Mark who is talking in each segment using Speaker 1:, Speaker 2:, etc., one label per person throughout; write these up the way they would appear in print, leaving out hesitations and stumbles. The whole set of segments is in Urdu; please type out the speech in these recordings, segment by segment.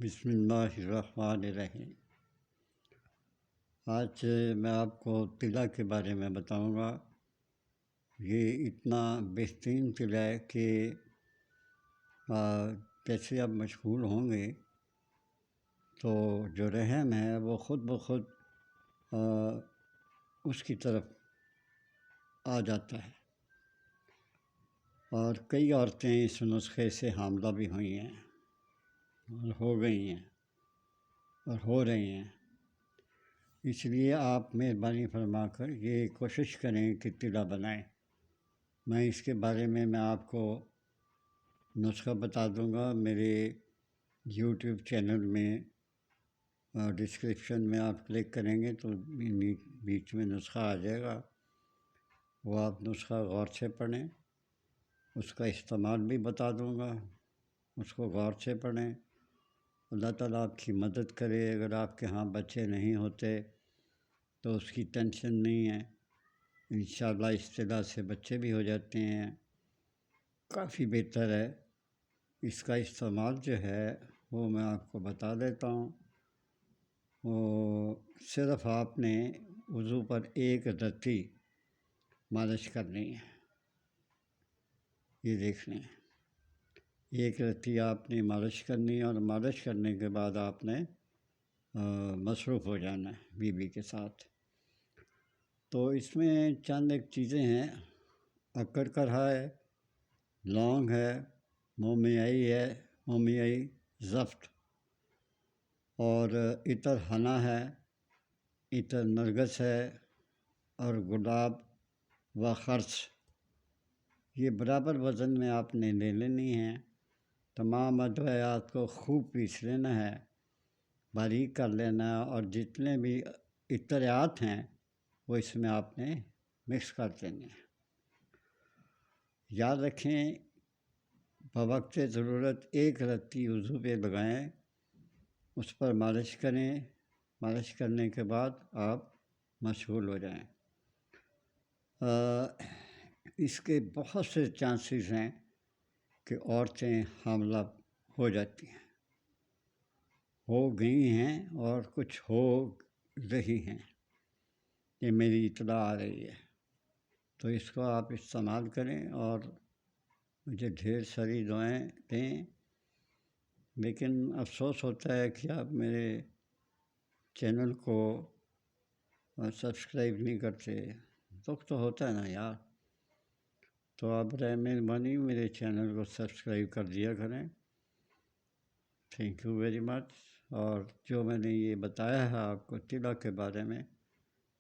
Speaker 1: بسم اللہ الرحمن الرحیم۔ آج میں آپ کو تلا کے بارے میں بتاؤں گا۔ یہ اتنا بہترین تلا ہے کہ جیسے آپ مشغول ہوں گے تو جو رحم ہے وہ خود بخود اس کی طرف آ جاتا ہے، اور کئی عورتیں اس نسخے سے حاملہ بھی ہوئی ہیں اور ہو گئی ہیں اور ہو رہی ہیں۔ اس لیے آپ مہربانی فرما کر یہ کوشش کریں کہ تلا بنائیں۔ میں اس کے بارے میں آپ کو نسخہ بتا دوں گا۔ میرے یوٹیوب چینل میں ڈسکرپشن میں آپ کلک کریں گے تو بیچ میں نسخہ آ جائے گا، وہ آپ نسخہ غور سے پڑھیں، اس کا استعمال بھی بتا دوں گا، اس کو غور سے پڑھیں۔ اللہ تعالیٰ آپ کی مدد کرے۔ اگر آپ کے ہاں بچے نہیں ہوتے تو اس کی ٹینشن نہیں ہے، انشاءاللہ اس طرح سے بچے بھی ہو جاتے ہیں، کافی بہتر ہے۔ اس کا استعمال جو ہے وہ میں آپ کو بتا دیتا ہوں۔ وہ صرف آپ نے وضو پر ایک رتی مالش کرنی ہے، یہ دیکھ لیں، ایک رتی آپ نے مالش کرنی ہے، اور مالش کرنے کے بعد آپ نے مصروف ہو جانا ہے بیوی کے ساتھ۔ تو اس میں چند ایک چیزیں ہیں، اکڑ کرہا ہے، لونگ ہے، مومیائی ہے، مومیائی زفت، اور عطر حنا ہے، عطر نرگس ہے، اور گلاب و خرس۔ یہ برابر وزن میں آپ نے لے لینی ہے۔ تمام ادویات کو خوب پیس لینا ہے، باریک کر لینا ہے، اور جتنے بھی عطریات ہیں وہ اس میں آپ نے مکس کر دینے ہیں۔ یاد رکھیں، بوقت ضرورت ایک رتی وضو پہ لگائیں، اس پر مالش کریں، مالش کرنے کے بعد آپ مشغول ہو جائیں۔ اس کے بہت سے چانسز ہیں کہ عورتیں حاملہ ہو جاتی ہیں، ہو گئی ہیں، اور کچھ ہو رہی ہیں، یہ میری اطلاع آ رہی ہے۔ تو اس کو آپ استعمال کریں اور مجھے ڈھیر ساری دعائیں دیں۔ لیکن افسوس ہوتا ہے کہ آپ میرے چینل کو سبسکرائب نہیں کرتے، دکھ تو ہوتا ہے نا یار۔ تو آپ برائے مہربانی میرے چینل کو سبسکرائب کر دیا کریں۔ Thank you very much. اور جو میں نے یہ بتایا ہے آپ کو تلا کے بارے میں،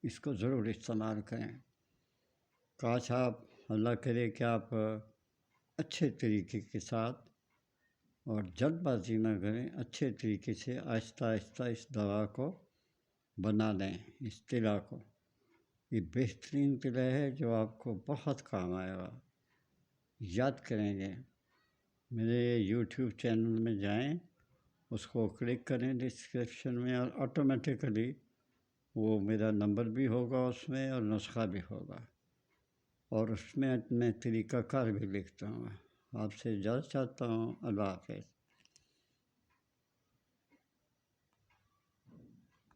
Speaker 1: اس کو ضرور استعمال کریں۔ کاش آپ، اللہ کرے کہ آپ اچھے طریقے کے ساتھ اور جلد بازی نہ کریں، اچھے طریقے سے آہستہ آہستہ اس دوا کو بنا لیں، اس تلا کو۔ یہ بہترین تلا ہے جو آپ کو بہت کام آئے گا، یاد کریں گے۔ میرے یوٹیوب چینل میں جائیں، اس کو کلک کریں ڈسکرپشن میں، اور آٹومیٹیکلی وہ میرا نمبر بھی ہوگا اس میں، اور نسخہ بھی ہوگا، اور اس میں طریقہ کار بھی لکھتا ہوں۔ آپ سے اجازت چاہتا ہوں۔ اللہ حافظ۔